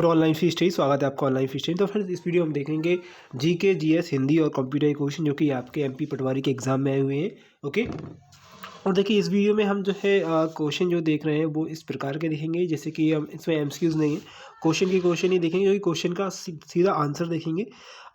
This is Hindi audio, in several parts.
For online fees study. स्वागत है आपका ऑनलाइन फीस स्टडी। तो फ्रेंड्स, इस वीडियो में हम देखेंगे जीके, जीएस, हिंदी और कंप्यूटर के क्वेश्चन जो कि आपके एमपी पटवारी के एग्जाम में आए हुए हैं। ओके, और देखिए इस वीडियो में हम जो है क्वेश्चन जो देख रहे हैं वो इस प्रकार के देखेंगे, जैसे कि हम इसमें एमसीक्यूज नहीं है, क्वेश्चन ही देखेंगे, क्योंकि क्वेश्चन का सीधा आंसर देखेंगे।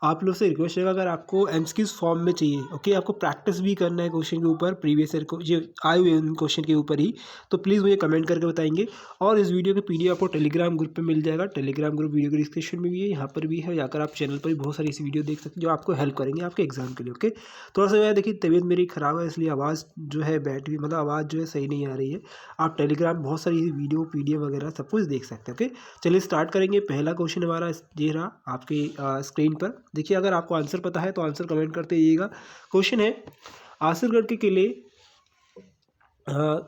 आप लोग से रिक्वेस्ट है, अगर आपको एमसीक्यूज फॉर्म में चाहिए, ओके, आपको प्रैक्टिस भी करना है क्वेश्चन के ऊपर, प्रीवियस ईयर को जो आए हुए उन क्वेश्चन के ऊपर ही, तो प्लीज़ मुझे कमेंट करके बताएंगे। और इस वीडियो की पीडीएफ आपको टेलीग्राम ग्रुप पे मिल जाएगा। टेलीग्राम ग्रुप वीडियो के डिस्क्रिप्शन में भी है, यहाँ पर भी है, जाकर आप चैनल पर भी बहुत सारी ऐसी वीडियो देख सकते हैं जो आपको हेल्प करेंगे आपके एग्जाम के लिए। ओके, थोड़ा सा जो है देखिए तबीयत मेरी ख़राब है, इसलिए आवाज़ जो है बैठ भी मतलब आवाज़ जो है सही नहीं आ रही है। आप टेलीग्राम बहुत सारी वीडियो पीडीएफ वगैरह सब कुछ देख सकते हैं। ओके, चलिए स्टार्ट करेंगे। पहला क्वेश्चन हमारा ये रहा आपकी स्क्रीन पर। देखिए, अगर आपको आंसर पता है तो आंसर कमेंट करते रहिएगा। क्वेश्चन है, आसिफगढ़ के किले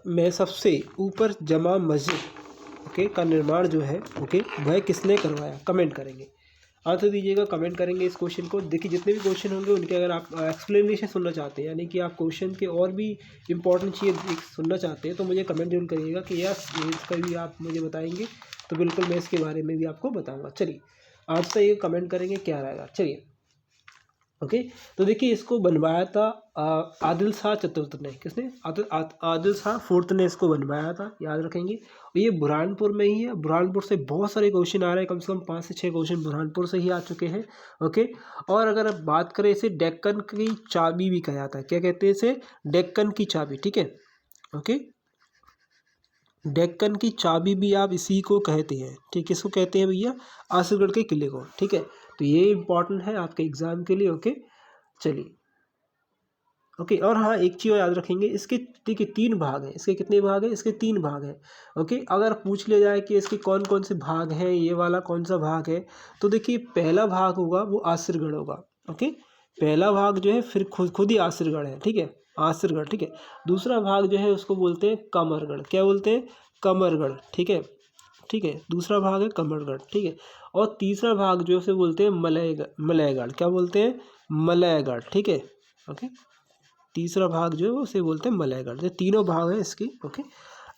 में सबसे ऊपर जमा मस्जिद, ओके, का निर्माण जो है, ओके, वह किसने करवाया? कमेंट करेंगे, आंसर दीजिएगा, कमेंट करेंगे इस क्वेश्चन को। देखिए जितने भी क्वेश्चन होंगे उनके अगर आप एक्सप्लेनेशन सुनना चाहते हैं, यानी कि आप क्वेश्चन के और भी इंपॉर्टेंट चीज़ सुनना चाहते हैं, तो मुझे कमेंट जरूर करिएगा कि यस, इसका भी आप मुझे बताएंगे, तो बिल्कुल मैं इसके बारे में भी आपको बताऊँगा। चलिए आंसर ये कमेंट करेंगे क्या रहेगा। चलिए, ओके, तो देखिए इसको बनवाया था आदिल शाह चतुर्थ ने। किसने? आदिल शाह फोर्थ ने इसको बनवाया था, याद रखेंगे। और ये बुरहानपुर में ही है। बुरहानपुर से बहुत सारे क्वेश्चन आ रहे हैं, कम से कम 5 से 6 क्वेश्चन बुरहानपुर से ही आ चुके हैं। ओके, और अगर आप बात करें, इसे डेक्कन की चाबी भी कहा जाता है। क्या कहते हैं इसे? डेक्कन की चाबी। ठीक है, ओके, डेक्कन की चाबी भी आप इसी को कहते हैं। ठीक, किसको कहते हैं भैया? आसिफगढ़ के किले को। ठीक है, तो ये इंपॉर्टेंट है आपके एग्जाम के लिए। ओके, चलिए, ओके, और हाँ एक चीज़ याद रखेंगे, इसके देखिए 3 भाग हैं। इसके कितने भाग हैं? इसके 3 भाग हैं। ओके, अगर पूछ लिया जाए कि इसके कौन कौन से भाग हैं, ये वाला कौन सा भाग है, तो देखिए पहला भाग होगा वो आसिफगढ़ होगा। ओके, पहला भाग जो है फिर खुद ही आसिफगढ़ है। ठीक है, आसिफगढ़। ठीक है, दूसरा भाग जो है उसको बोलते हैं कमरगढ़। क्या बोलते हैं? कमरगढ़। ठीक है, ठीक है, दूसरा भाग है कमरगढ़। ठीक है, और तीसरा भाग जो है उसे बोलते हैं मलयगढ़। क्या बोलते हैं? मलयगढ़। ठीक है, ओके, तीसरा भाग जो है उसे बोलते हैं मलयगढ़। ये तीनों भाग हैं इसकी। ओके,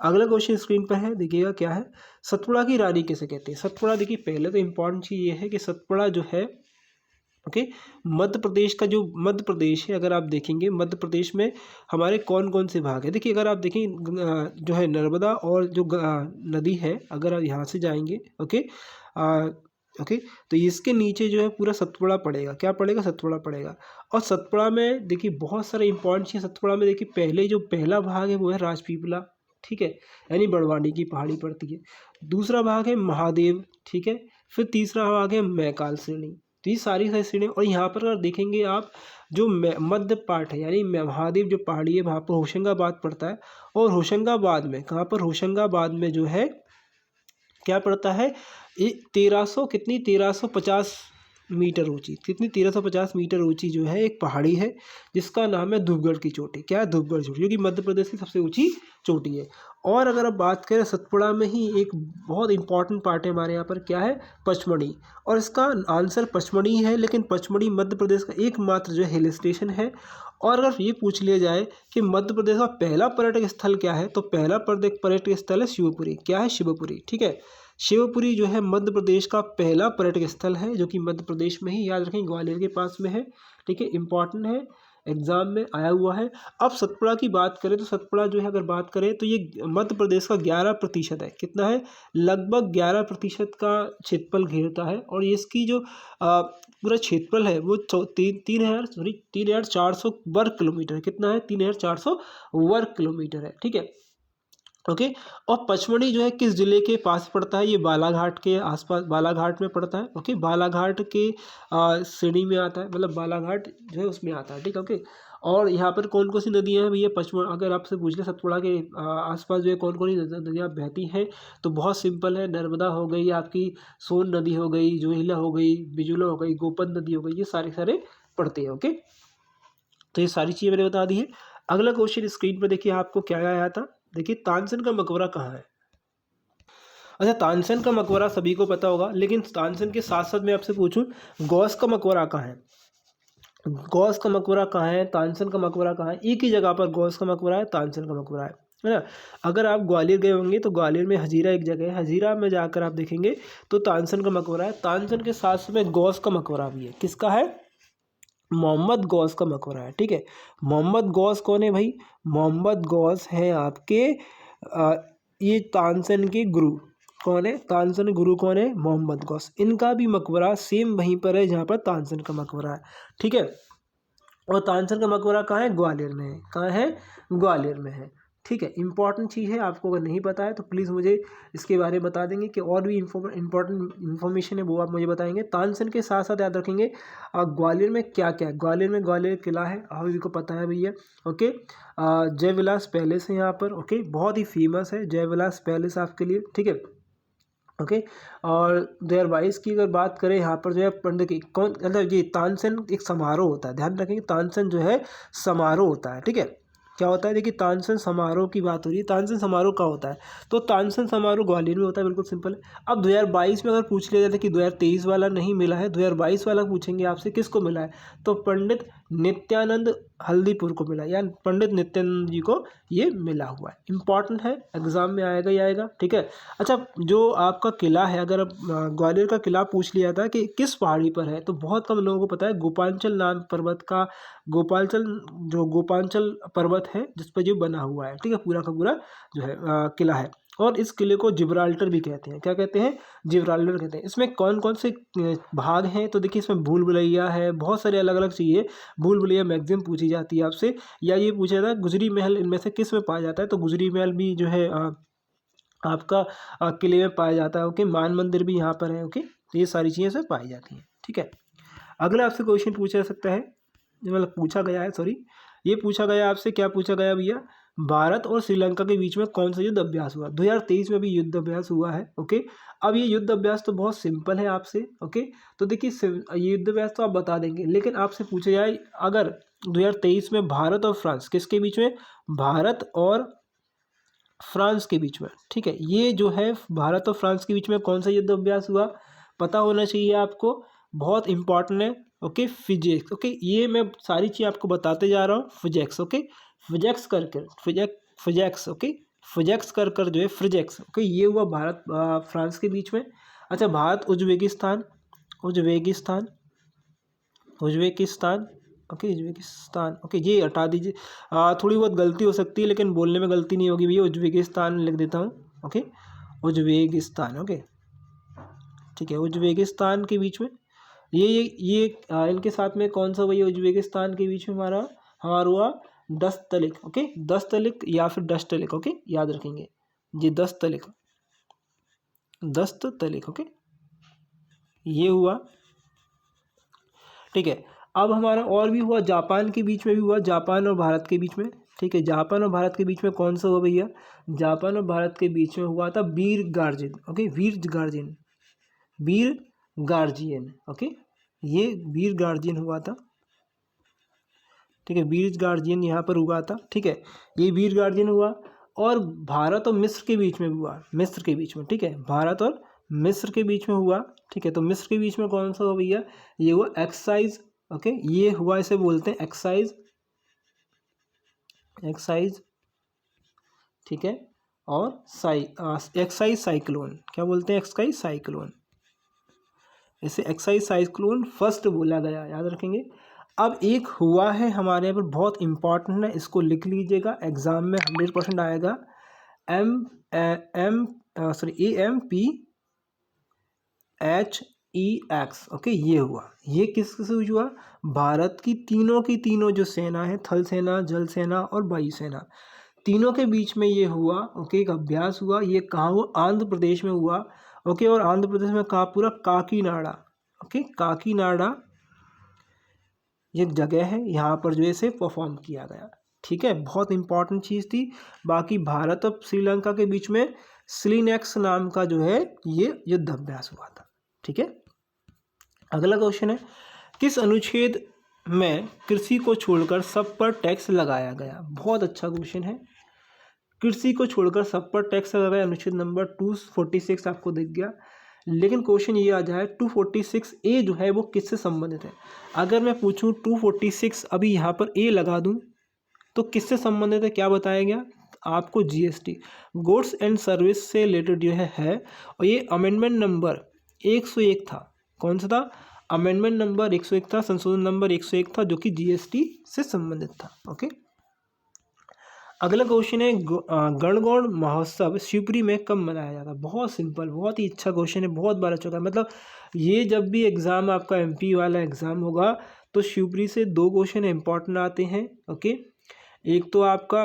अगला क्वेश्चन स्क्रीन पर है, देखिएगा क्या है। सतपुड़ा की रानी किसे कहते हैं? सतपुड़ा, देखिए पहले तो इंपॉर्टेंट चीज़ ये है कि सतपुड़ा जो है, ओके, मध्य प्रदेश का जो मध्य प्रदेश है, अगर आप देखेंगे मध्य प्रदेश में हमारे कौन कौन से भाग है। देखिए अगर आप देखें जो है नर्मदा और जो नदी है, अगर आप यहाँ से जाएंगे, ओके, ओके, तो इसके नीचे जो है पूरा सतपुड़ा पड़ेगा। क्या पड़ेगा? सतपुड़ा पड़ेगा। और सतपुड़ा में देखिए बहुत सारे इंपॉर्टेंट चीज़ सतपुड़ा में। देखिए पहले जो पहला भाग है वो है राजपीपला। ठीक है, यानी बड़वानी की पहाड़ी पड़ती है। दूसरा भाग है महादेव। ठीक है, फिर तीसरा भाग है मैकाल श्रेणी। तो ये सारी श्रेणी। और यहाँ पर अगर देखेंगे आप, जो मध्य पार्ट है यानी महादेव जो पहाड़ी है वहाँ पर होशंगाबाद पड़ता है। और होशंगाबाद में कहाँ पर? होशंगाबाद में जो है क्या पड़ता है? ये 1300 कितनी 1350 मीटर ऊंची, कितनी 1350 मीटर ऊंची जो है एक पहाड़ी है, जिसका नाम है धूपगढ़ की चोटी। क्या है? धूपगढ़ चोटी, जो कि मध्य प्रदेश की सबसे ऊंची चोटी है। और अगर आप बात करें सतपुड़ा में ही एक बहुत इंपॉर्टेंट पार्ट है हमारे यहाँ पर, क्या है? पचमढ़ी। और इसका आंसर पचमढ़ी है, लेकिन पचमढ़ी मध्य प्रदेश का एकमात्र जो हिल स्टेशन है। और अगर ये पूछ लिया जाए कि मध्य प्रदेश का पहला पर्यटक स्थल क्या है, तो पहला पर्यटक स्थल है शिवपुरी। क्या है? शिवपुरी। ठीक है, शिवपुरी जो है मध्य प्रदेश का पहला पर्यटक स्थल है, जो कि मध्य प्रदेश में ही, याद रखें, ग्वालियर के पास में है। ठीक है, इंपॉर्टेंट है, एग्जाम में आया हुआ है। अब सतपुड़ा की बात करें तो सतपुड़ा जो है अगर बात करें तो ये मध्य प्रदेश का 11% है। कितना है? लगभग 11% का क्षेत्रफल घेरता है। और इसकी जो पूरा क्षेत्रफल है वो 3,400 वर्ग किलोमीटर है। कितना है? 3,400 वर्ग किलोमीटर है। ठीक है, ओके, और पचमढ़ी जो है किस जिले के पास पड़ता है? ये बालाघाट के आसपास, बालाघाट में पड़ता है। ओके, बालाघाट के श्रेणी में आता है, मतलब बालाघाट जो है उसमें आता है। ठीक है, ओके, और यहाँ पर कौन कौन सी नदियाँ हैं भैया? पचमढ़, अगर आपसे पूछ ले सतपुड़ा के आसपास जो है कौन कौन सी नदियाँ बहती हैं, तो बहुत सिंपल है। नर्मदा हो गई, आपकी सोन नदी हो गई, जोहिला हो गई, बिजुला हो गई, गोपन नदी हो गई, ये सारे पड़ते हैं। ओके, तो ये सारी चीज़ें मैंने बता दी है। अगला क्वेश्चन स्क्रीन पर देखिए, आपको क्या आया था। देखिए तानसेन का मकबरा कहाँ है? अच्छा, तानसेन का मकबरा सभी को पता होगा, लेकिन तानसेन के साथ साथ मैं आपसे पूछूं, गौस का मकबरा कहाँ है? गौस का मकबरा कहाँ है? तानसेन का मकबरा कहाँ है? एक ही जगह पर गौस का मकबरा है, तानसेन का मकबरा है। है ना। अगर आप ग्वालियर गए होंगे तो ग्वालियर में हजीरा एक जगह है, हजीरा में जाकर आप देखेंगे तो तानसेन का मकबरा है। तानसेन के साथ में गौस का मकबरा भी है। किसका है? मोहम्मद गौस का मकबरा है। ठीक है, मोहम्मद गौस कौन है भाई? मोहम्मद गौस हैं आपके ये तानसेन के गुरु। कौन है? तानसेन गुरु कौन है? मोहम्मद गौस। इनका भी मकबरा सेम वहीं पर है जहाँ पर तानसेन का मकबरा है। ठीक है, और तानसेन का मकबरा कहाँ है? ग्वालियर में है। कहाँ है? ग्वालियर में है। ठीक है, इंपॉर्टेंट चीज़ है, आपको अगर नहीं पता है तो प्लीज़ मुझे इसके बारे में बता देंगे कि और भी इंपॉर्टेंट इन्फॉर्मेशन है वो आप मुझे बताएंगे। तानसेन के साथ साथ याद रखेंगे ग्वालियर में क्या क्या है। ग्वालियर में ग्वालियर किला है, आप सभी को पता है भैया। ओके, जय विलास पैलेस है यहाँ पर। ओके, बहुत ही फेमस है जय विलास पैलेस आपके लिए। ठीक है, ओके। और 2022 की अगर बात करें यहाँ पर जो है पंडित की कौन, मतलब ये तानसेन एक समारोह होता है, ध्यान रखेंगे तानसेन जो है समारोह होता है। ठीक है, क्या होता है? देखिए तानसेन समारोह की बात हो रही है, तानसेन समारोह का होता है तो तानसेन समारोह ग्वालियर में होता है, बिल्कुल सिंपल है। अब 2022 में अगर पूछ लिया जाता है कि 2023 वाला नहीं मिला है, 2022 वाला पूछेंगे आपसे किसको मिला है, तो पंडित नित्यानंद हल्दीपुर को मिला, या पंडित नित्यानंद जी को ये मिला हुआ है। इंपॉर्टेंट है, एग्जाम में आएगा ही आएगा। ठीक है, अच्छा जो आपका किला है, अगर ग्वालियर का किला पूछ लिया था कि किस पहाड़ी पर है, तो बहुत कम लोगों को पता है। गोपांचल नाम पर्वत का, गोपालचल जो गोपांचल पर्वत है जिस पर जो बना हुआ है। ठीक है, पूरा का पूरा जो है किला है। और इस किले को जिब्राल्टर भी कहते हैं। क्या कहते हैं? जिब्राल्टर कहते हैं। इसमें कौन कौन से भाग हैं, तो देखिए इसमें भूल भुलैया है, बहुत सारे अलग अलग चीज़ें। भूल भुलैया मैक्सिमम पूछी जाती है आपसे, या ये पूछा जाता है गुजरी महल इनमें से किस में पाया जाता है, तो गुजरी महल भी जो है आपका किले में पाया जाता है। ओके, मान मंदिर भी यहाँ पर है। ओके, तो ये सारी चीज़ें सब पाई जाती हैं। ठीक है, अगला आपसे क्वेश्चन पूछा जा सकता है, मतलब पूछा गया है, सॉरी, ये पूछा गया आपसे, क्या पूछा गया भैया? भारत और श्रीलंका के बीच में कौन सा युद्ध अभ्यास हुआ? 2023 में भी युद्ध अभ्यास हुआ है। ओके, अब ये युद्ध अभ्यास तो बहुत सिंपल है आपसे। ओके, तो देखिए ये युद्ध अभ्यास तो आप बता देंगे, लेकिन आपसे पूछा जाए अगर 2023 में भारत और फ्रांस किसके बीच में? भारत और फ्रांस के बीच में। ठीक है, ये जो है भारत और फ्रांस के बीच में कौन सा युद्ध अभ्यास हुआ, पता होना चाहिए आपको, बहुत इंपॉर्टेंट है। Okay, physics. ओके, ये मैं सारी चीज़ आपको बताते जा रहा हूँ। फिजिक्स। ओके, फिजिक्स कर कर फिजिक्स। ओके, फिजिक्स कर कर जो है फिजिक्स। ओके, ये हुआ भारत फ्रांस के बीच में। अच्छा, Bharat Uzbekistan, Uzbekistan, Uzbekistan. Okay, Uzbekistan. Okay, ये हटा दीजिए, थोड़ी बहुत गलती हो सकती है लेकिन बोलने में गलती नहीं होगी भैया। उज्बेकिस्तान लिख देता हूँ। Okay, Uzbekistan. ओके, ठीक है, उज्बेकिस्तान के बीच में ये इनके साथ में कौन सा भैया उज्बेकिस्तान के बीच में हमारा हुआ दस्तलिक। ओके, दस्तलिक या फिर डस्टलिक। ओके, याद रखेंगे ये दस्तलिक, दस्तलिक। ओके, ये हुआ। ठीक है, अब हमारा और भी हुआ, जापान के बीच में भी हुआ, जापान और भारत के बीच में। ठीक है, जापान और भारत के बीच में कौन सा हुआ भैया? जापान और भारत के बीच में हुआ था वीर गार्जियन। ओके, वीर गार्जियन, वीर गार्जियन। ओके, ये वीर गार्जियन हुआ था। ठीक है, वीर गार्जियन यहाँ पर हुआ था। ठीक है, ये वीर गार्जियन हुआ। और भारत और मिस्र के बीच में भी हुआ, मिस्र के बीच में। ठीक है, भारत और मिस्र के बीच में हुआ। ठीक है, तो मिस्र के बीच में कौन सा हुआ भैया? ये हुआ एक्साइज। ओके, ये हुआ, इसे बोलते हैं एक्साइज, एक्साइज। ठीक है, और एक्साइज साइक्लोन, क्या बोलते हैं? एक्साइज साइक्लोन, इसे एक्साइज साइक्लोन फर्स्ट बोला गया, याद रखेंगे। अब एक हुआ है हमारे यहाँ पर, बहुत इंपॉर्टेंट है, इसको लिख लीजिएगा, एग्जाम में 100% आएगा। AMPEX। ओके, ये हुआ, ये किससे हुआ? भारत की तीनों जो सेना है, थल सेना, जल सेना और वायु सेना, तीनों के बीच में ये हुआ। ओके, एक अभ्यास हुआ। ये कहाँ हुआ? आंध्र प्रदेश में हुआ। ओके, और आंध्र प्रदेश में कहाँ? पूरा काकीनाडा। ओके, काकीनाडा ये जगह है, यहाँ पर जो है इसे परफॉर्म किया गया। ठीक है, बहुत इंपॉर्टेंट चीज़ थी। बाकी भारत और श्रीलंका के बीच में स्लिनेक्स नाम का जो है ये युद्ध अभ्यास हुआ था। ठीक है, अगला क्वेश्चन है, किस अनुच्छेद में कृषि को छोड़कर सब पर टैक्स लगाया गया? बहुत अच्छा क्वेश्चन है। कृषि को छोड़कर सब पर टैक्स लगाया, अनुच्छेद नंबर 246 आपको दिख गया। लेकिन क्वेश्चन ये आ जाए 246A जो है वो किससे संबंधित है? अगर मैं पूछूं 246 अभी यहाँ पर A लगा दूं तो किससे संबंधित है, क्या बताया गया? आपको जीएसटी गुड्स एंड सर्विस से रिलेटेड जो है और ये अमेंडमेंट नंबर 101 था। कौन सा था? अमेंडमेंट नंबर 101 था, संशोधन नंबर 101 था, जो कि जीएसटी से संबंधित था। ओके, अगला क्वेश्चन है गणगौर महोत्सव शिवपुरी में कब मनाया जाता है? बहुत सिंपल, बहुत ही अच्छा क्वेश्चन है, बहुत बार आ चुका है। मतलब ये जब भी एग्जाम आपका एमपी वाला एग्जाम होगा तो शिवपुरी से 2 क्वेश्चन इंपॉर्टेंट आते हैं। ओके, एक तो आपका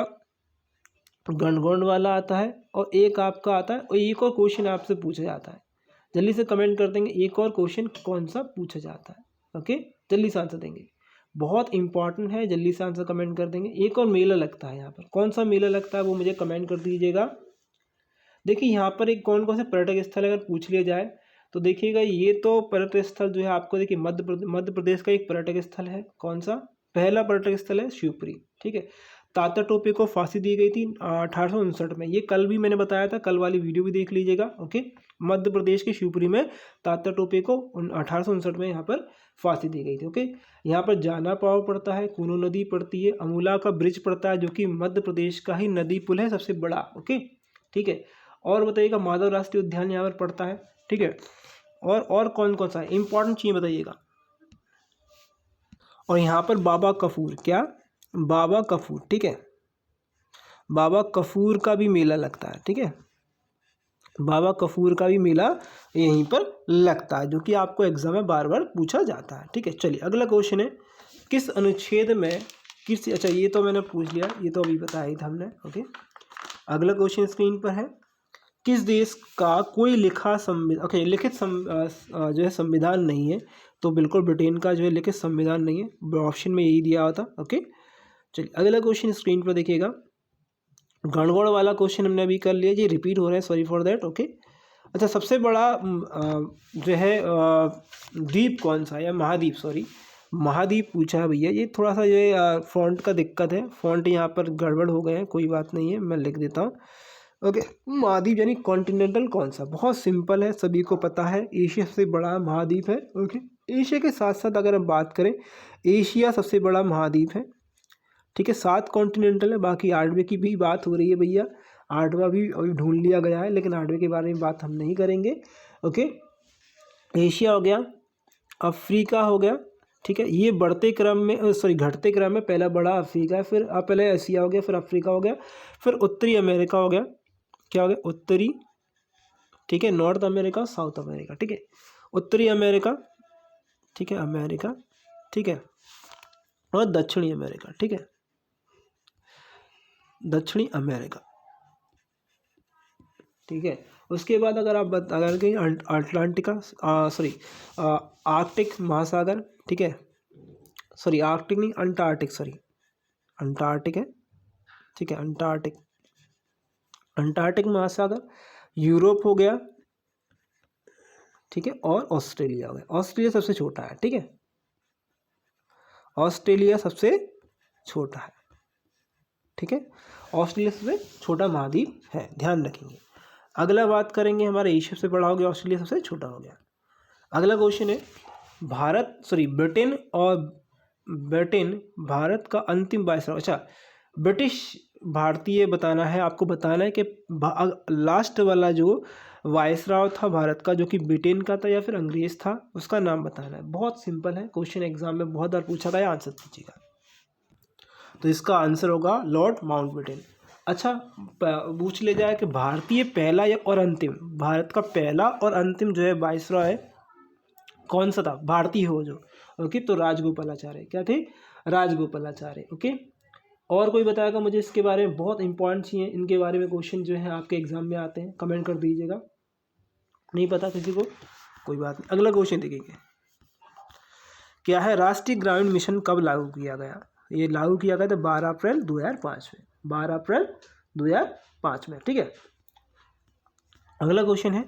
गणगौर वाला आता है और एक आपका आता है और एक और क्वेश्चन आपसे पूछा जाता है। जल्दी से कमेंट कर देंगे एक और क्वेश्चन कौन सा पूछा जाता है। ओके, जल्दी से आंसर देंगे, बहुत इंपॉर्टेंट है, जल्दी से आंसर कमेंट कर देंगे। एक और मेला लगता है यहाँ पर, कौन सा मेला लगता है वो मुझे कमेंट कर दीजिएगा। देखिए यहाँ पर एक कौन कौन से पर्यटक स्थल अगर पूछ लिया जाए तो देखिएगा, ये तो पर्यटक स्थल जो है आपको देखिए मध्य प्रदेश का एक पर्यटक स्थल है। कौन सा? पहला पर्यटक स्थल है शिवपुरी। ठीक है, तात्या टोपे को फांसी दी गई थी 1859 में। ये कल भी मैंने बताया था, कल वाली वीडियो भी देख लीजिएगा। ओके, मध्य प्रदेश के शिवपुरी में तात्या टोपे को 1859 में यहाँ पर फांसी दी गई थी। ओके, यहाँ पर जाना पाव पड़ता है, कूनो नदी पड़ती है, अमूला का ब्रिज पड़ता है जो कि मध्य प्रदेश का ही नदी पुल है सबसे बड़ा। ओके, ठीक है, और बताइएगा माधव राष्ट्रीय उद्यान यहाँ पर पड़ता है। ठीक है, और कौन कौन सा इंपॉर्टेंट चीज़ बताइएगा। और यहाँ पर बाबा कपूर, क्या? बाबा कपूर। ठीक है, बाबा कपूर का भी मेला लगता है। ठीक है, बाबा कपूर का भी मेला यहीं पर लगता है, जो कि आपको एग्जाम में बार बार पूछा जाता है। ठीक है, चलिए अगला क्वेश्चन है, किस अनुच्छेद में किस, अच्छा ये तो मैंने पूछ लिया, ये तो अभी बताया ही था हमने। ओके, अगला क्वेश्चन स्क्रीन पर है, किस देश का कोई लिखित जो है संविधान नहीं है? तो बिल्कुल ब्रिटेन का जो है लिखित संविधान नहीं है, ऑप्शन में यही दिया हुआ था। ओके, चलिए अगला क्वेश्चन स्क्रीन पर देखिएगा, गणगौर वाला क्वेश्चन हमने अभी कर लिया, ये रिपीट हो रहा है, सॉरी फॉर दैट। ओके, अच्छा सबसे बड़ा जो है द्वीप कौन सा, या महाद्वीप, सॉरी महाद्वीप पूछा है भैया। ये थोड़ा सा ये फॉन्ट का दिक्कत है, फॉन्ट यहाँ पर गड़बड़ हो गए हैं, कोई बात नहीं है, मैं लिख देता हूँ। ओके, महाद्वीप यानी कॉन्टिनेंटल कौन सा? बहुत सिंपल है, सभी को पता है, एशिया सबसे बड़ा महाद्वीप है। ओके, एशिया के साथ साथ अगर हम बात करें, एशिया सबसे बड़ा महाद्वीप है। ठीक है, 7 कॉन्टिनेंटल है, बाकी 8वें की भी बात हो रही है भैया, 8वां भी अभी ढूंढ लिया गया है, लेकिन 8वें के बारे में बात हम नहीं करेंगे। ओके, एशिया हो गया, अफ्रीका हो गया। ठीक है, ये बढ़ते क्रम में, सॉरी घटते क्रम में, पहला बड़ा अफ्रीका है, फिर पहले एशिया हो गया, फिर अफ्रीका हो गया, फिर उत्तरी अमेरिका हो गया। क्या हो गया? उत्तरी, ठीक है, नॉर्थ अमेरिका, साउथ अमेरिका। ठीक है, उत्तरी अमेरिका, ठीक है, अमेरिका, ठीक है, और दक्षिणी अमेरिका। ठीक है, दक्षिणी अमेरिका। ठीक है, उसके बाद अगर आप अगर कहीं अटलांटिका, सॉरी आर्कटिक महासागर। ठीक है, सॉरी आर्कटिक नहीं, अंटार्कटिक, सॉरी अंटार्कटिक है। ठीक है, अंटार्कटिक, अंटार्कटिक महासागर, यूरोप हो गया। ठीक है, और ऑस्ट्रेलिया हो गया। ऑस्ट्रेलिया सबसे छोटा है। ठीक है, ऑस्ट्रेलिया सबसे छोटा है। ठीक है, ऑस्ट्रेलिया सबसे छोटा महाद्वीप है, ध्यान रखेंगे। अगला बात करेंगे, हमारा एशिया सबसे बड़ा हो गया, ऑस्ट्रेलिया सबसे छोटा हो गया। अगला क्वेश्चन है, ब्रिटेन भारत का अंतिम वायसराय। अच्छा, ब्रिटिश भारतीय बताना है आपको, बताना है कि लास्ट वाला जो वायसराय था भारत का, जो कि ब्रिटेन का था या फिर अंग्रेज था, उसका नाम बताना है। बहुत सिंपल है, क्वेश्चन एग्जाम में बहुत बार पूछा था, आंसर कीजिएगा। तो इसका आंसर होगा लॉर्ड माउंटबेटन। अच्छा, पूछ ले जाए कि भारतीय पहला या और अंतिम, भारत का पहला और अंतिम जो है वायसराय कौन सा था? भारतीय हो जो। ओके, तो राजगोपालाचार्य। क्या थे? राजगोपालाचार्य। ओके, और कोई बताएगा मुझे इसके बारे में? बहुत इंपॉर्टेंट चीज़ है, इनके बारे में क्वेश्चन जो है आपके एग्जाम में आते हैं, कमेंट कर दीजिएगा। नहीं पता किसी को, कोई बात नहीं। अगला क्वेश्चन देखेंगे, क्या है, राष्ट्रीय ग्रामीण मिशन कब लागू किया गया? ये लागू किया गया था 12 अप्रैल 2005 में, 12 अप्रैल 2005 में। ठीक है, अगला क्वेश्चन है,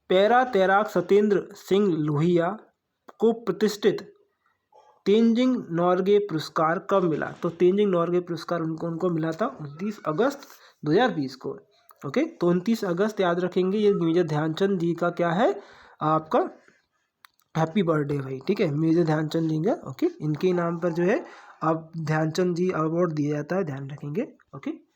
पैरा तैराक सत्येंद्र सिंह लोहिया को प्रतिष्ठित तेंजिंग नॉर्गे पुरस्कार कब मिला? तो तेंजिंग नॉर्गे पुरस्कार उनको मिला था 29 अगस्त 2020 को। ओके, तो 29 अगस्त याद रखेंगे, ये मेजर ध्यानचंद जी का क्या है आपका हैप्पी बर्थडे भाई। ठीक है, मेजर ध्यानचंद जी का। ओके, इनके नाम पर जो है अब ध्यानचंद जी अवार्ड दिया जाता है, ध्यान रखेंगे। ओके।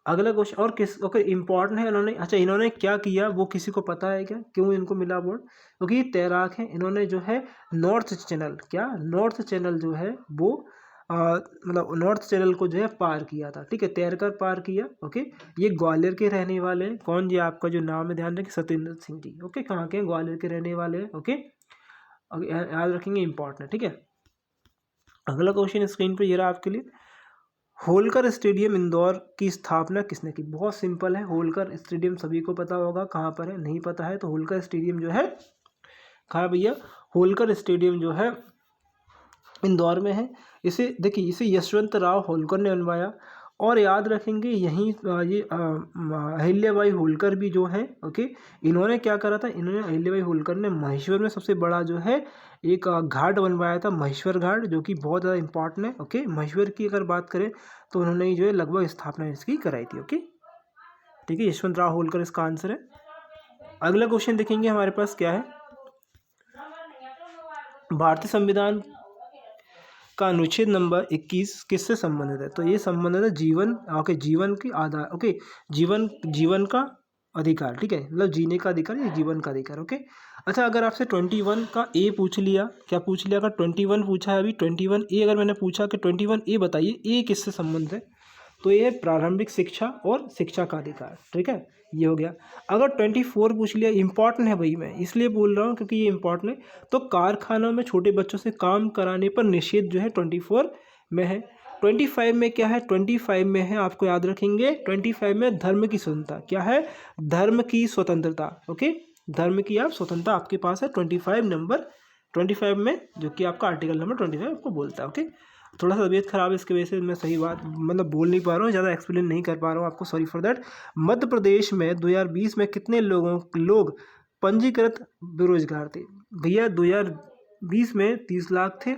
अगला क्वेश्चन और किस ओके इम्पॉर्टेंट है इन्होंने, अच्छा इन्होंने क्या किया वो किसी को पता है क्या, क्यों इनको मिला अवार्ड? क्योंकि ये तैराक हैं, इन्होंने जो है नॉर्थ चैनल, क्या नॉर्थ चैनल जो है वो मतलब नॉर्थ चैनल को जो है पार किया था, ठीक है, तैरकर पार किया। ओके, ये ग्वालियर के रहने वाले हैं। कौन जी, आपका जो नाम है ध्यान रखें, सत्येंद्र सिंह जी। ओके, कहाँ के हैं? ग्वालियर के रहने वाले हैं। ओके, याद रखेंगे, इंपॉर्टेंट है, ठीक है। अगला क्वेश्चन स्क्रीन पर ये रहा आपके लिए, होलकर स्टेडियम इंदौर की स्थापना किसने की? बहुत सिंपल है, होलकर स्टेडियम सभी को पता होगा कहाँ पर है, नहीं पता है तो होलकर स्टेडियम जो है कहाँ भैया, होलकर स्टेडियम जो है इंदौर में है। इसे देखिए, इसे यशवंत राव होलकर ने बनवाया। और याद रखेंगे यहीं ये अहिल्याबाई होलकर भी जो है, ओके, इन्होंने क्या करा था, इन्होंने अहिल्याबाई होलकर ने महेश्वर में सबसे बड़ा जो है एक घाट बनवाया था, महेश्वर घाट, जो कि बहुत ज़्यादा इंपॉर्टेंट है। ओके, महेश्वर की अगर बात करें तो उन्होंने ही जो है लगभग स्थापना इसकी कराई थी। ओके, ठीक है, यशवंत राव होलकर इसका आंसर है। अगला क्वेश्चन देखेंगे हमारे पास क्या है, भारतीय संविधान का अनुच्छेद नंबर 21 किससे संबंधित है? तो ये संबंधित है जीवन, ओके, जीवन की आधार, ओके, जीवन का अधिकार, ठीक है, मतलब जीने का अधिकार या जीवन का अधिकार। ओके, अच्छा अगर आपसे 21 का ए पूछ लिया, क्या पूछ लिया, अगर 21 पूछा है अभी 21 ए, अगर मैंने पूछा कि 21 ए बताइए, ए किससे संबंधित है, तो ये है प्रारंभिक शिक्षा और शिक्षा का अधिकार, ठीक है, ये हो गया। अगर 24 पूछ लिया, इंपॉर्टेंट है भाई, मैं इसलिए बोल रहा हूँ क्योंकि ये इंपॉर्टेंट है, तो कारखानों में छोटे बच्चों से काम कराने पर निषेध जो है 24 में है। 25 में क्या है, 25 में है, आपको याद रखेंगे, 25 में धर्म की स्वतंत्रता, क्या है, धर्म की स्वतंत्रता। ओके, धर्म की आप स्वतंत्रता आपके पास है 25 नंबर 25 में, जो कि आपका आर्टिकल नंबर 25 आपको बोलता है। ओके, थोड़ा सा तबीयत खराब है, इसकी वजह से मैं सही बात मतलब बोल नहीं पा रहा हूँ, ज़्यादा एक्सप्लेन नहीं कर पा रहा हूँ आपको, sorry for that. Madhya Pradesh में 2020 में कितने लोग पंजीकृत बेरोजगार थे? भैया 2020 में 30 लाख थे,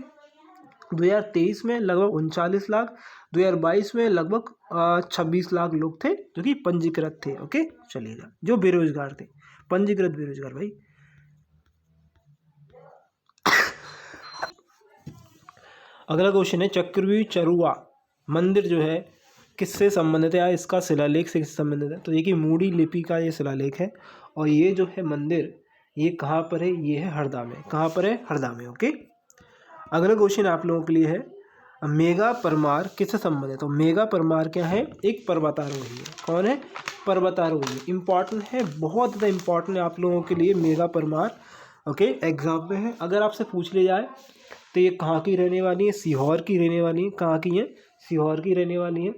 2023 में लगभग 39 लाख, 2022 में लगभग 26 लाख लोग थे जो कि पंजीकृत थे। ओके, चलिएगा, जो बेरोजगार थे, पंजीकृत बेरोजगार भाई। अगला क्वेश्चन है, चक्रव्यूह चरुआ मंदिर जो है किससे संबंधित है या इसका शिलालेख से किससे संबंधित है? तो ये कि मूडी लिपि का ये शिलालेख है, और ये जो है मंदिर ये कहाँ पर है, ये है हरदा में। कहाँ पर है? हरदा में। ओके, अगला क्वेश्चन आप लोगों के लिए है, मेघा परमार किससे संबंधित है? तो मेघा परमार क्या है, एक पर्वतारोही है। कौन है? पर्वतारोही। इंपॉर्टेंट है, बहुत ज़्यादा इंपॉर्टेंट है आप लोगों के लिए मेघा परमार। ओके, एग्जाम में है, अगर आपसे पूछ लिया जाए तो ये कहाँ की रहने वाली है? सीहोर की रहने वाली है। कहाँ की है? सीहोर की रहने वाली है।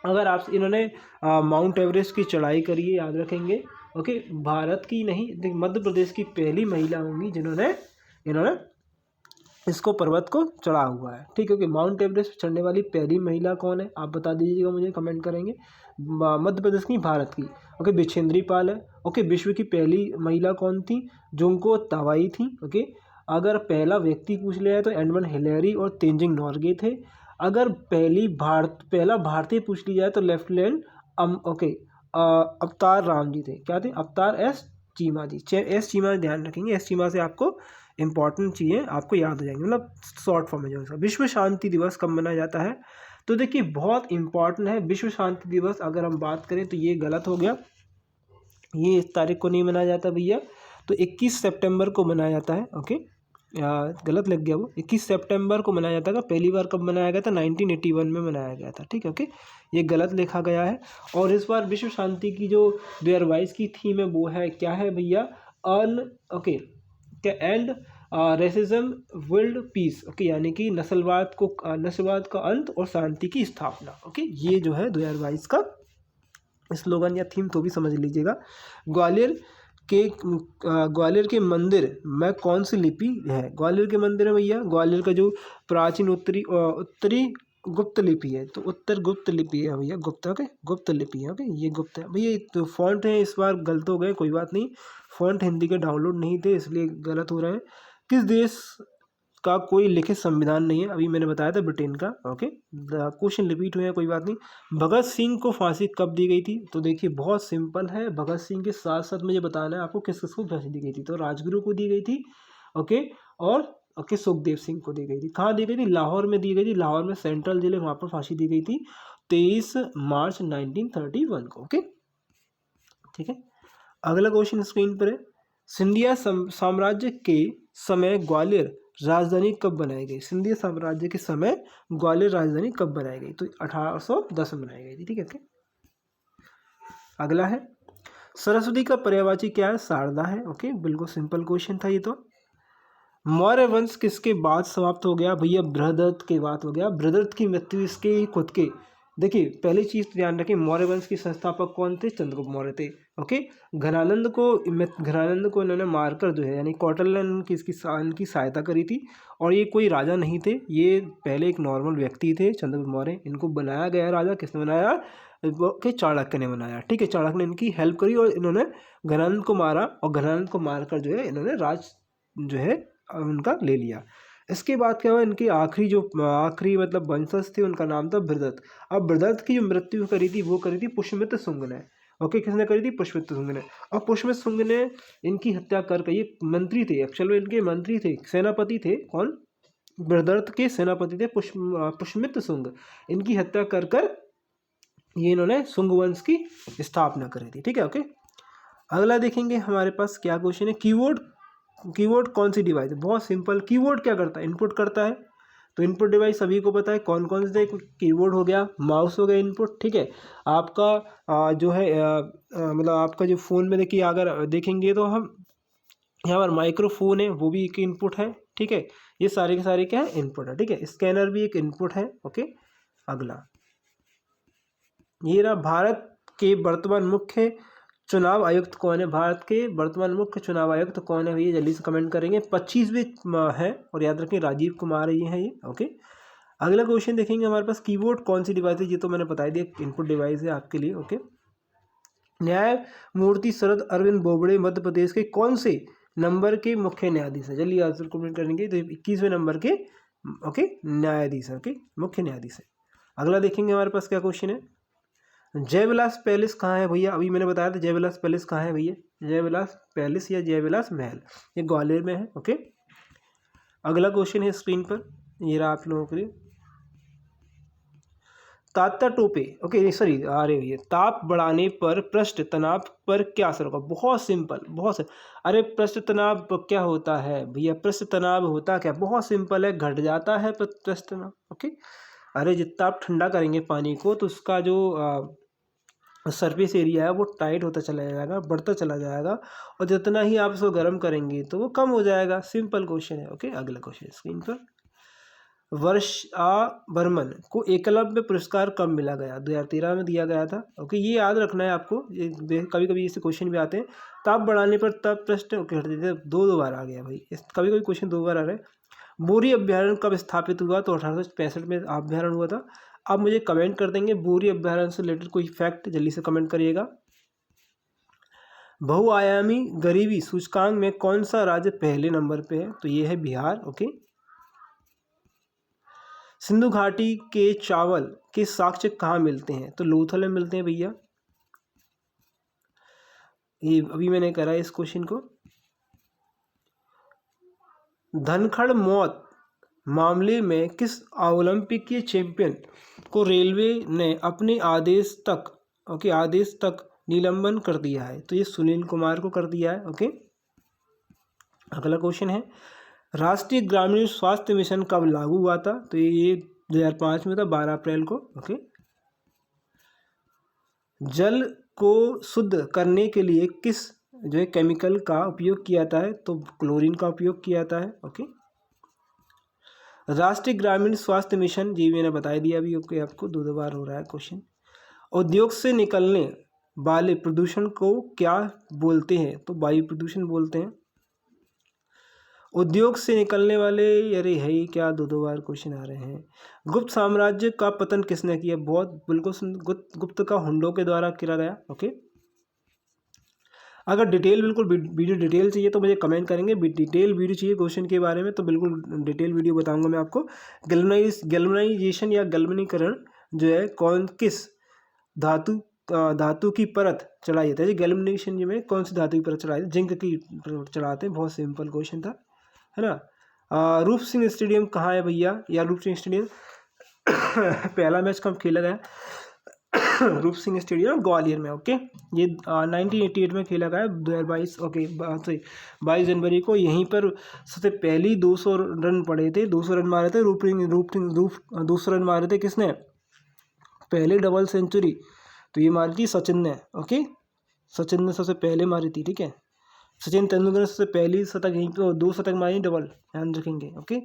अगर आप इन्होंने माउंट एवरेस्ट की चढ़ाई करी है, याद रखेंगे। ओके, भारत की नहीं, मध्य प्रदेश की पहली महिला होंगी जिन्होंने इसको पर्वत को चढ़ा हुआ है, ठीक है। कि माउंट एवरेस्ट चढ़ने वाली पहली महिला कौन है, आप बता दीजिएगा मुझे, कमेंट करेंगे। मध्य प्रदेश की, भारत की। ओके, बिछेंद्री पाल है। ओके, विश्व की पहली महिला कौन थी? जुंको तावाई थी। ओके, अगर पहला व्यक्ति पूछ लिया है तो एडमंड हिलेरी और तेंजिंग नॉर्गे थे। अगर पहला भारतीय पूछ लिया जाए तो लेफ्टिनेंट अवतार राम जी थे। क्या थे? अवतार एस चीमा जी। एस चीमा ध्यान रखेंगे, एस चीमा से आपको इंपॉर्टेंट चीज़ें आपको याद हो जाएंगी, मतलब शॉर्ट फॉर्म में जो है। विश्व शांति दिवस कब मनाया जाता है? तो देखिए बहुत इंपॉर्टेंट है विश्व शांति दिवस। अगर हम बात करें तो ये गलत हो गया, ये इस तारीख को नहीं मनाया जाता भैया, तो 21 सितंबर को मनाया जाता है। ओके, गलत लग गया, वो 21 सितंबर को मनाया जाता है। पहली बार कब मनाया गया था? 1981 में मनाया गया था, ठीक है। ओके, ये गलत लिखा गया है। और इस बार विश्व शांति की जो 2022 की थीम है वो है, क्या है भैया? And racism world peace. Okay, यानी कि नस्लवाद का अंत और शांति की स्थापना। ओके, ये जो है 2022 का स्लोगन या थीम, तो भी समझ लीजिएगा। ग्वालियर के मंदिर में कौन सी लिपि है? ग्वालियर के मंदिर में भैया, ग्वालियर का जो प्राचीन उत्तरी गुप्त लिपि है, तो उत्तर गुप्त लिपि है भैया, गुप्त। ओके, गुप्त लिपि है। ओके, ये गुप्त है भैया। तो फॉन्ट है, इस बार गलत हो गए, कोई बात नहीं, फॉन्ट हिंदी के डाउनलोड नहीं थे इसलिए गलत हो रहे हैं। किस देश का कोई लिखित संविधान नहीं है? अभी मैंने बताया था ब्रिटेन का। ओके, क्वेश्चन रिपीट हुए हैं, कोई बात नहीं। भगत सिंह को फांसी कब दी गई थी? तो देखिए बहुत सिंपल है, भगत सिंह के साथ साथ मुझे बताना है आपको किस किस को फांसी दी गई थी। तो राजगुरु को दी गई थी, ओके, और सुखदेव सिंह को दी गई थी। कहाँ दी गई थी? लाहौर में दी गई थी। लाहौर में सेंट्रल जेल है, वहाँ पर फांसी दी गई थी। 23 मार्च 1931 को। ओके, ठीक है। अगला क्वेश्चन स्क्रीन पर है, सिंधिया साम्राज्य के समय ग्वालियर राजधानी कब बनाई गई? सिंधिया साम्राज्य के समय ग्वालियर राजधानी कब बनाई गई? तो 1810 में बनाई गई थी, ठीक है। अगला है, सरस्वती का पर्यायवाची क्या है? शारदा है। ओके, बिल्कुल सिंपल क्वेश्चन था ये तो। मौर्य वंश किसके बाद समाप्त हो गया? भैया बृहदत्त के बाद हो गया। बृहदत्त की मृत्यु इसके ही खुद के, देखिए पहली चीज ध्यान रखें, मौर्य वंश के संस्थापक कौन थे? चंद्रगुप्त मौर्य थे। ओके, घनानंद को इन्होंने मारकर जो है, यानी कौटिल्य ने इनकी सहायता करी थी। और ये कोई राजा नहीं थे, ये पहले एक नॉर्मल व्यक्ति थे चंद्रगुप्त मौर्य। इनको बनाया गया राजा, किसने बनाया? कि चाणक्य ने बनाया, ठीक है। चाणक्य ने इनकी हेल्प करी और इन्होंने घनानंद को मारा, और घनानंद को मारकर जो है इन्होंने राज जो है उनका ले लिया। इसके बाद क्या हुआ, इनके आखिरी मतलब वंशज थे, उनका नाम था बृहदत्त। अब बृहदत्त की जो मृत्यु करी थी वो करी थी पुष्यमित्र शुंग ने। ओके, किसने करी थी? पुष्यमित्र शुंग ने। और पुष्यमित्र शुंग ने इनकी हत्या कर, ये मंत्री थे, एक्चुअली इनके मंत्री थे, सेनापति थे। कौन? बृहदत्त के सेनापति थे पुष्यमित्र शुंग। इनकी हत्या कर ये इन्होंने शुंग वंश की स्थापना करी थी, ठीक है। ओके, अगला देखेंगे हमारे पास क्या क्वेश्चन है, कीबोर्ड कौन सी डिवाइस है? बहुत सिंपल, कीबोर्ड क्या करता है? इनपुट करता है। तो इनपुट डिवाइस सभी को पता है कौन कौन से, कीबोर्ड हो गया, माउस हो गया इनपुट, ठीक है। आपका जो है मतलब आपका जो फ़ोन में देखिए, अगर देखेंगे तो हम यहाँ पर माइक्रोफोन है, वो भी एक इनपुट है, ठीक है। ये सारे के सारे क्या है? इनपुट है, ठीक है। स्कैनर भी एक इनपुट है। ओके, अगला ये रहा, भारत के वर्तमान मुख्य चुनाव आयुक्त कौन है? भारत के वर्तमान मुख्य चुनाव आयुक्त कौन है भैया? जल्दी से कमेंट करेंगे। 25वें है, और याद रखें राजीव कुमार ये है ये। ओके, अगला क्वेश्चन देखेंगे हमारे पास, कीबोर्ड कौन सी डिवाइस है? ये तो मैंने बता दिया, इनपुट डिवाइस है आपके लिए। ओके, न्यायमूर्ति शरद अरविंद बोबड़े मध्य प्रदेश के कौन से नंबर के मुख्य न्यायाधीश है? जल्दी आंसर कमेंट करेंगे। तो 21वें नंबर के ओके न्यायाधीश है, ओके मुख्य न्यायाधीश है। अगला देखेंगे हमारे पास क्या क्वेश्चन है, जयविलास पैलेस कहाँ है भैया? अभी मैंने बताया था जयविलास पैलेस कहाँ है भैया? जयविलास पैलेस या जयविलास महल, ये ग्वालियर में है। ओके, अगला क्वेश्चन है स्क्रीन पर, ये रहा आप लोगों के लिए, तात्या टोपे, ओके सॉरी आ रहे भैया, ताप बढ़ाने पर पृष्ठ तनाव पर क्या असर होगा? बहुत सिंपल, बहुत से, अरे पृष्ठ तनाव क्या होता है भैया? पृष्ठ तनाव होता क्या? बहुत सिंपल है, घट जाता है पृष्ठ तनाव। ओके, अरे जितना आप ठंडा करेंगे पानी को तो उसका जो सरफेस एरिया है वो टाइट होता चला जाएगा, बढ़ता चला जाएगा, और जितना ही आप उसको गर्म करेंगे तो वो कम हो जाएगा। सिंपल क्वेश्चन है। ओके, अगला क्वेश्चन स्क्रीन पर, वर्षा बर्मन को एकलव्य पुरस्कार कब मिला गया? 2013 में दिया गया था। ओके, ये याद रखना है आपको, कभी कभी ऐसे क्वेश्चन भी आते हैं। ताप बढ़ाने पर तब प्रश्न ओके हट देते, दो बार आ गया भाई, कभी कभी क्वेश्चन 2 बार आ रहे हैं। बोरी अभ्यारण्य कब स्थापित हुआ? तो 1865 में अभ्यारण्य हुआ था। आप मुझे कमेंट कर देंगे बोरी अभ्यारण्य से रिलेटेड कोई फैक्ट, जल्दी से कमेंट करिएगा। बहुआयामी गरीबी सूचकांक में कौन सा राज्य पहले नंबर पे है? तो ये है बिहार। ओके, सिंधु घाटी के चावल के साक्ष्य कहाँ मिलते हैं? तो लोथल में मिलते हैं भैया। ये अभी मैंने करा इस क्वेश्चन को। धनखड़ मौत मामले में किस ओलंपिक चैंपियन को रेलवे ने अपने आदेश तक निलंबन कर दिया है? तो ये सुनील कुमार को कर दिया है। ओके, अगला क्वेश्चन है, राष्ट्रीय ग्रामीण स्वास्थ्य मिशन कब लागू हुआ था? तो ये 2005 में था, 12 अप्रैल को। ओके, जल को शुद्ध करने के लिए किस जो है केमिकल का उपयोग किया जाता है? तो क्लोरीन का उपयोग किया जाता है। ओके, राष्ट्रीय ग्रामीण स्वास्थ्य मिशन जी मैंने बता दिया अभी। ओके, आपको 2 बार हो रहा है क्वेश्चन। उद्योग से निकलने वाले प्रदूषण को क्या बोलते हैं? तो वायु प्रदूषण बोलते हैं। उद्योग से निकलने वाले, अरे है ही क्या, 2 बार क्वेश्चन आ रहे हैं। गुप्त साम्राज्य का पतन किसने किया? बहुत बिल्कुल गुप्त का हुंडों के द्वारा किया गया। ओके, अगर डिटेल बिल्कुल वीडियो डिटेल चाहिए तो मुझे कमेंट करेंगे, डिटेल वीडियो चाहिए क्वेश्चन के बारे में तो बिल्कुल डिटेल वीडियो बताऊंगा मैं आपको। गैल्वेनाइजेशन या गैल्वेनीकरण जो है किस धातु की परत चढ़ाई जाती है? गैल्वेनाइजेशन में कौन सी धातु की परत चढ़ाई? जिंक की चढ़ाते हैं। बहुत सिंपल क्वेश्चन था, है ना। रूप सिंह स्टेडियम कहाँ है भैया? या रूप सिंह स्टेडियम पहला मैच कब खेला गया? रूप सिंह स्टेडियम ग्वालियर में। ओके, ये 1988 में खेला गया, 2022। ओके, 22 जनवरी को यहीं पर सबसे पहली 200 रन पड़े थे, 200 रन मारे थे। 200 रन मारे थे किसने? पहले डबल सेंचुरी तो ये मारी थी सचिन ने। ओके, सचिन ने सबसे पहले मारी थी, ठीक है। सचिन तेंदुलकर ने सबसे पहली शतक यहीं पे 2 शतक मारी डबल, ध्यान रखेंगे। ओके,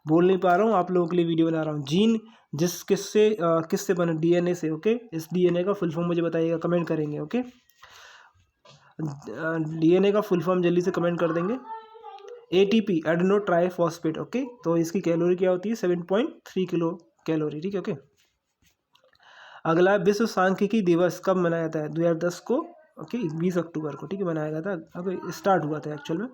बोल नहीं पा रहा हूँ, आप लोगों के लिए वीडियो बना रहा हूँ। जीन किससे बने? डीएनए से। ओके, इस डीएनए का फुल फॉर्म मुझे बताइएगा, कमेंट करेंगे। ओके, डीएनए का फुल फॉर्म जल्दी से कमेंट कर देंगे। ATP, adeno triphosphate. ओके, तो इसकी कैलोरी क्या होती है? 7.3 किलो कैलोरी, ठीक है। ओके, अगला विश्व सांख्यिकी दिवस कब मनाया जाता है? 2010 को। ओके, 20 अक्टूबर को, ठीक है, मनाया गया था। अब स्टार्ट हुआ था एक्चुअल में।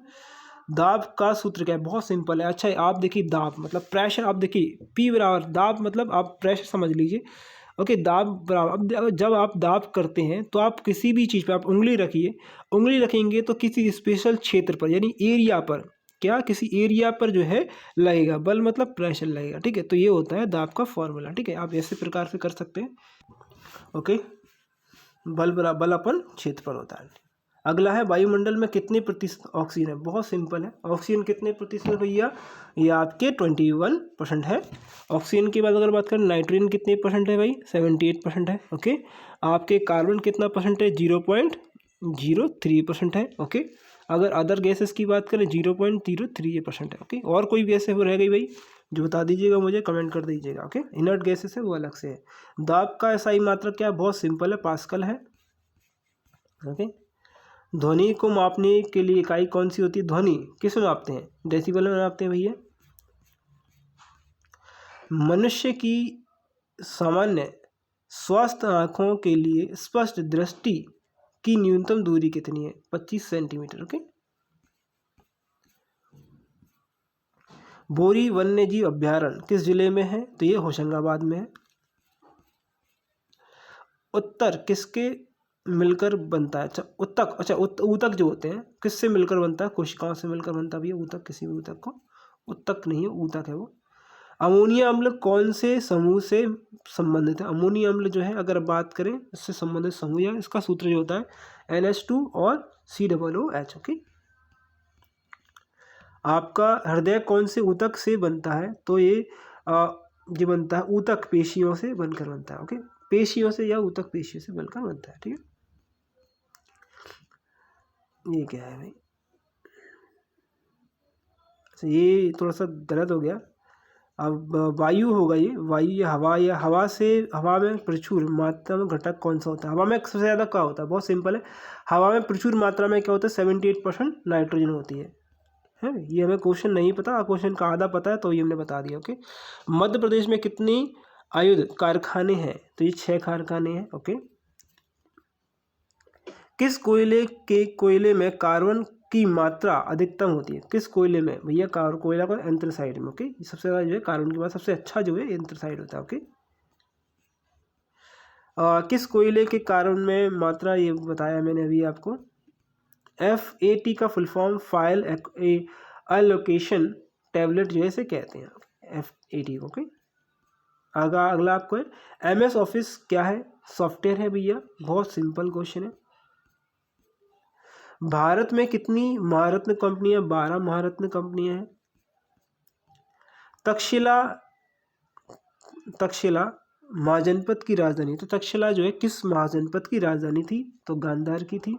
दाब का सूत्र क्या है? बहुत सिंपल है। अच्छा, आप देखिए, दाब मतलब प्रेशर। आप देखिए P बराबर दाब, मतलब आप प्रेशर समझ लीजिए। ओके, दाब बराबर, अब जब आप दाब करते हैं तो आप किसी भी चीज़ पर आप उंगली रखिए, उंगली रखेंगे तो किसी स्पेशल क्षेत्र पर, यानी एरिया पर, क्या किसी एरिया पर जो है लगेगा बल, मतलब प्रेशर लगेगा, ठीक है। तो ये होता है दाब का फॉर्मूला, ठीक है। आप ऐसे प्रकार से कर सकते हैं। ओके, बल अपन क्षेत्र पर होता है। अगला है, वायुमंडल में कितने प्रतिशत ऑक्सीजन है? बहुत सिंपल है। ऑक्सीजन कितने प्रतिशत है भैया? ये आपके 21% है। ऑक्सीजन की बात अगर बात करें, नाइट्रोजन कितने परसेंट है भाई? 78% है। ओके, आपके कार्बन कितना परसेंट है? 0.03% है। ओके, अगर अदर गैसेस की बात करें 0.03% है। ओके, और कोई गैस है वो रह गई भाई, जो बता दीजिएगा मुझे, कमेंट कर दीजिएगा। ओके, इनर्ट गैसेस है वो अलग से है। दाब का एसआई मात्रक क्या है? बहुत सिंपल है, पास्कल है। ओके, ध्वनि को मापने के लिए इकाई कौन सी होती है? ध्वनि किस में मापते हैं? डेसिबल में मापते हैं भैया। मनुष्य की सामान्य स्वस्थ आँखों के लिए स्पष्ट दृष्टि की न्यूनतम दूरी कितनी है? 25 सेंटीमीटर। ओके, बोरी वन्य जीव अभ्यारण्य किस जिले में है? तो ये होशंगाबाद में है। उत्तर किसके मिलकर बनता है? अच्छा, ऊतक। अच्छा, ऊतक जो होते हैं किससे मिलकर बनता है? कोशिकाओं से मिलकर बनता है भैया ऊतक। किसी भी ऊतक को ऊतक नहीं है, ऊतक है वो। अमोनिया अम्ल कौन से समूह से संबंधित है? अमोनिया अम्ल जो है, अगर बात करें इससे संबंधित समूह, या इसका सूत्र जो होता है NH2 और COOH। ओके, आपका हृदय कौन से ऊतक से बनता है? तो ये बनता है ऊतक पेशियों से बनकर बनता है। ओके, पेशियों से या ऊतक पेशियों से बनकर बनता है, ठीक है। ये क्या है भाई? अच्छा, ये थोड़ा सा गलत हो गया। अब वायु होगा ये, वायु या हवा, या हवा में प्रचुर मात्रा में घटक कौन सा होता है? हवा में सबसे ज़्यादा क्या होता है? बहुत सिंपल है, हवा में प्रचुर मात्रा में क्या होता है? 78% नाइट्रोजन होती है। ये हमें क्वेश्चन नहीं पता, क्वेश्चन का आधा पता है तो ये हमने बता दिया। ओके, मध्य प्रदेश में कितनी आयुध कारखाने हैं? तो ये 6 कारखाने हैं। ओके, किस कोयले में कार्बन की मात्रा अधिकतम होती है? किस कोयले में भैया? कोयला को एंथ्रासाइड में। ओके, सबसे ज़्यादा जो है कार्बन के बाद सबसे अच्छा जो है एंथ्रासाइड होता है। ओके, किस कोयले के कार्बन में मात्रा, ये बताया मैंने अभी आपको। FAT का full form file allocation tablet जो है इसे कहते हैं, FAT को। ओके, अगला आपको है, MS ऑफिस क्या है? सॉफ्टवेयर है भैया। बहुत सिंपल क्वेश्चन है। भारत में कितनी महारत्न कंपनियां? 12 महारत्न कंपनियां हैं। तक्षशिला महाजनपद की राजधानी, तो तक्षशिला जो है किस महाजनपद की राजधानी थी? तो गांधार की थी।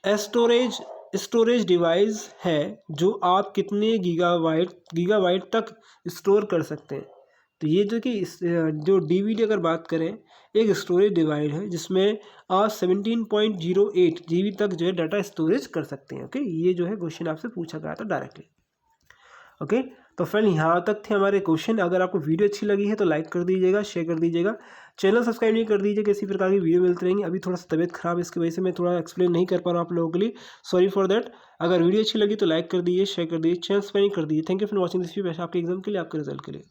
स्टोरेज डिवाइस है जो आप कितने गीगाबाइट तक स्टोर कर सकते हैं? तो ये जो DVD अगर बात करें, एक स्टोरेज डिवाइस है जिसमें आप 17.08 GB तक जो है डाटा स्टोरेज कर सकते हैं। ओके, ये जो है क्वेश्चन आपसे पूछा गया था डायरेक्टली। ओके, तो फ्रेंड यहाँ तक थे हमारे क्वेश्चन। अगर आपको वीडियो अच्छी लगी है तो लाइक कर दीजिएगा, शेयर कर दीजिएगा, चैनल सब्सक्राइब नहीं कर दीजिएगा। इसी प्रकार की वीडियो मिलती रहेंगी। अभी थोड़ा सा तबियत खराब है, इसकी वजह से मैं थोड़ा एक्सप्लेन नहीं कर पा रहा हूँ आप लोगों के लिए, सॉरी फॉर दैट। अगर वीडियो अच्छी लगी तो लाइक कर दीजिए, शेयर कर दीजिए, चैनल सब्सक्राइब कर दीजिए। Thank you for watching this video. आपके एग्जाम के लिए, आपके रिजल्ट के लिए।